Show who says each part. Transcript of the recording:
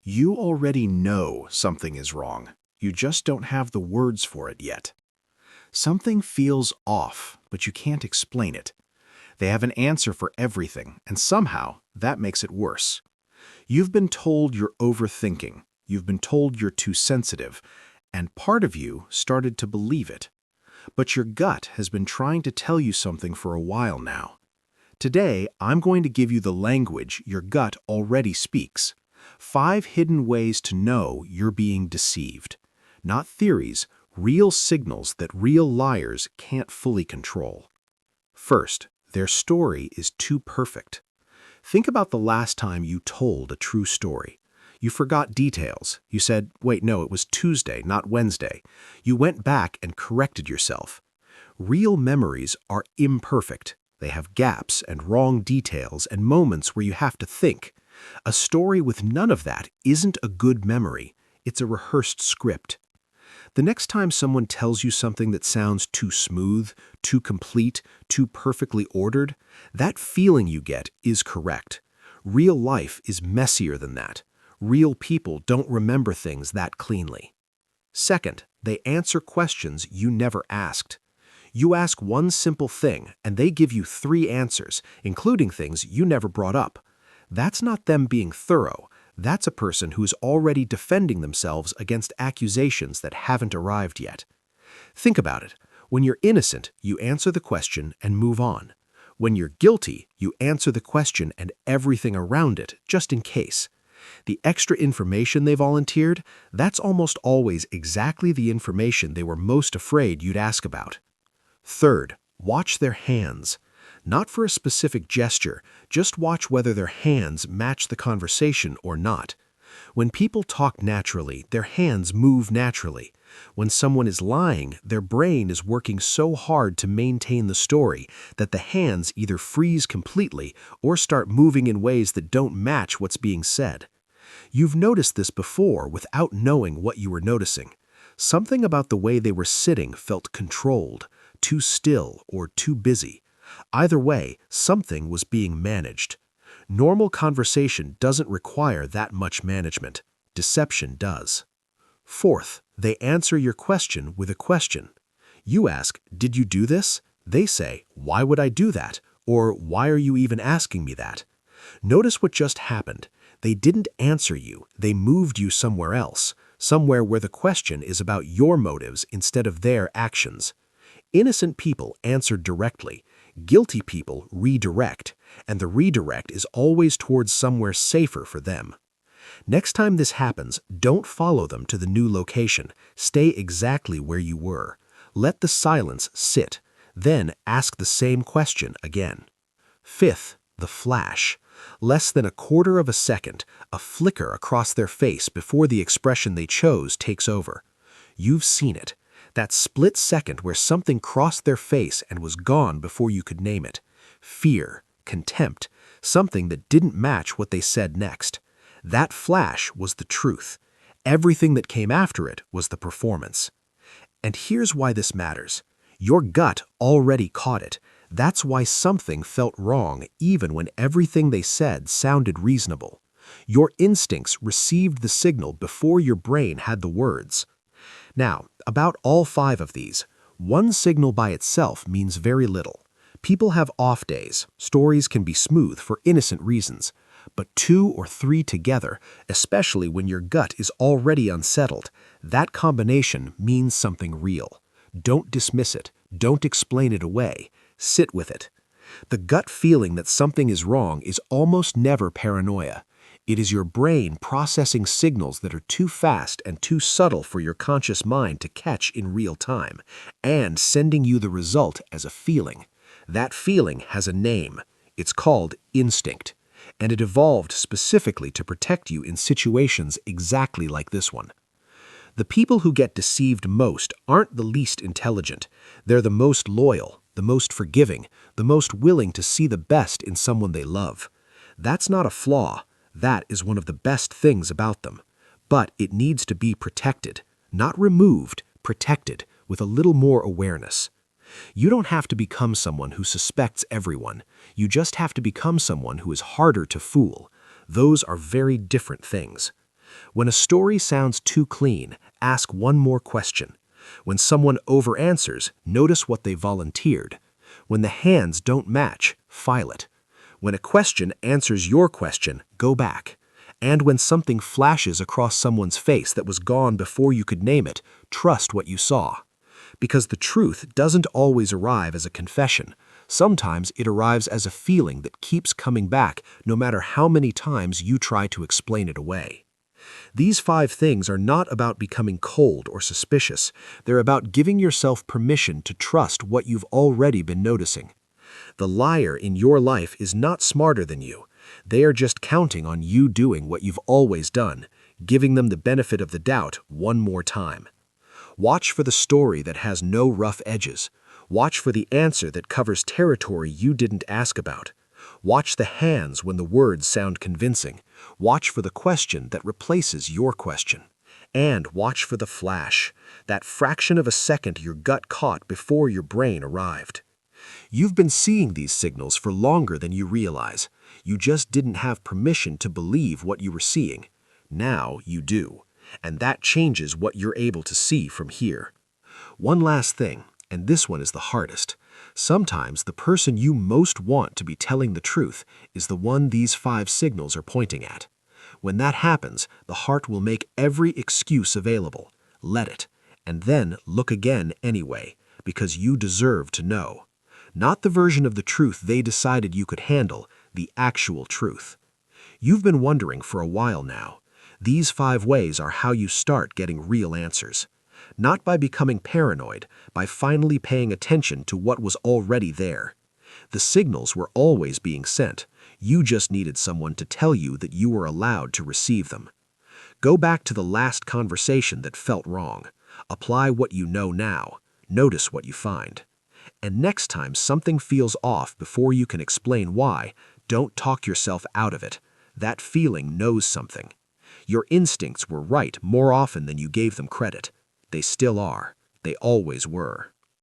Speaker 1: You already know something is wrong. You just don't have the words for it yet. Something feels off, but you can't explain it. They have an answer for everything, and somehow that makes it worse. You've been told you're overthinking. You've been told you're too sensitive, and part of you started to believe it. But your gut has been trying to tell you something for a while now. Today, I'm going to give you the language your gut already speaks. 5 hidden ways to know you're being deceived. Not theories, real signals that real liars can't fully control. First, their story is too perfect. Think about the last time you told a true story. You forgot details. You said, wait, no, it was Tuesday, not Wednesday. You went back and corrected yourself. Real memories are imperfect. They have gaps and wrong details and moments where you have to think. A story with none of that isn't a good memory. It's a rehearsed script. The next time someone tells you something that sounds too smooth, too complete, too perfectly ordered, that feeling you get is correct. Real life is messier than that. Real people don't remember things that cleanly. Second, they answer questions you never asked. You ask one simple thing, and they give you 3 answers, including things you never brought up. That's not them being thorough. That's a person who's already defending themselves against accusations that haven't arrived yet. Think about it. When you're innocent, you answer the question and move on. When you're guilty, you answer the question and everything around it, just in case. The extra information they volunteered, that's almost always exactly the information they were most afraid you'd ask about. Third, watch their hands. Not for a specific gesture, just watch whether their hands match the conversation or not. When people talk naturally, their hands move naturally. When someone is lying, their brain is working so hard to maintain the story that the hands either freeze completely or start moving in ways that don't match what's being said. You've noticed this before without knowing what you were noticing. Something about the way they were sitting felt controlled, too still, or too busy. Either way, something was being managed. Normal conversation doesn't require that much management. Deception does. Fourth, they answer your question with a question. You ask, "Did you do this?" They say, "Why would I do that?" Or, "Why are you even asking me that?" Notice what just happened. They didn't answer you. They moved you somewhere else, somewhere where the question is about your motives instead of their actions. Innocent people answer directly. Guilty people redirect, and the redirect is always towards somewhere safer for them. Next time this happens, don't follow them to the new location. Stay exactly where you were. Let the silence sit. Then ask the same question again. Fifth, the flash. Less than a quarter of a second, a flicker across their face before the expression they chose takes over. You've seen it. That split second where something crossed their face and was gone before you could name it. Fear, contempt, something that didn't match what they said next. That flash was the truth. Everything that came after it was the performance. And here's why this matters. Your gut already caught it. That's why something felt wrong even when everything they said sounded reasonable. Your instincts received the signal before your brain had the words. Now, about all 5 of these, one signal by itself means very little. People have off days. Stories can be smooth for innocent reasons. But 2 or 3 together, especially when your gut is already unsettled, that combination means something real. Don't dismiss it. Don't explain it away. Sit with it. The gut feeling that something is wrong is almost never paranoia. It is your brain processing signals that are too fast and too subtle for your conscious mind to catch in real time, and sending you the result as a feeling. That feeling has a name. It's called instinct, and it evolved specifically to protect you in situations exactly like this one. The people who get deceived most aren't the least intelligent. They're the most loyal, the most forgiving, the most willing to see the best in someone they love. That's not a flaw. That is one of the best things about them. But it needs to be protected. Not removed, protected, with a little more awareness. You don't have to become someone who suspects everyone. You just have to become someone who is harder to fool. Those are very different things.
Speaker 2: When a story sounds too clean, ask one more question. When someone over-answers, notice what they volunteered. When the hands don't match, file it. When a question answers your question, go back. And when something flashes across someone's face that was gone before you could name it, trust what you saw. Because the truth doesn't always arrive as a confession. Sometimes it arrives as a feeling that keeps coming back no matter how many times you try to explain it away. These 5 things are not about becoming cold or suspicious. They're about giving yourself permission to trust what you've already been noticing. The liar in your life is not smarter than you. They are just counting on you doing what you've always done, giving them the benefit of the doubt one more time. Watch for the story that has no rough edges. Watch for the answer that covers territory you didn't ask about. Watch the hands when the words sound convincing. Watch for the question that replaces your question. And watch for the flash, that fraction of a second your gut caught before your brain arrived. You've been seeing these signals for longer than you realize. You just didn't have permission to believe what you were seeing. Now you do. And that changes what you're able to see from here. One last thing, and this one is the hardest. Sometimes the person you most want to be telling the truth is the one these 5 signals are pointing at. When that happens, the heart will make every excuse available. Let it. And then look again anyway, because you deserve to know. Not the version of the truth they decided you could handle, the actual truth. You've been wondering for a while now. These 5 ways are how you start getting real answers. Not by becoming paranoid, by finally paying attention to what was already there. The signals were always being sent. You just needed someone to tell you that you were allowed to receive them. Go back to the last conversation that felt wrong. Apply what you know now. Notice what you find. And next time something feels off before you can explain why, don't talk yourself out of it. That feeling knows something. Your instincts were right more often than you gave them credit. They still are. They always were.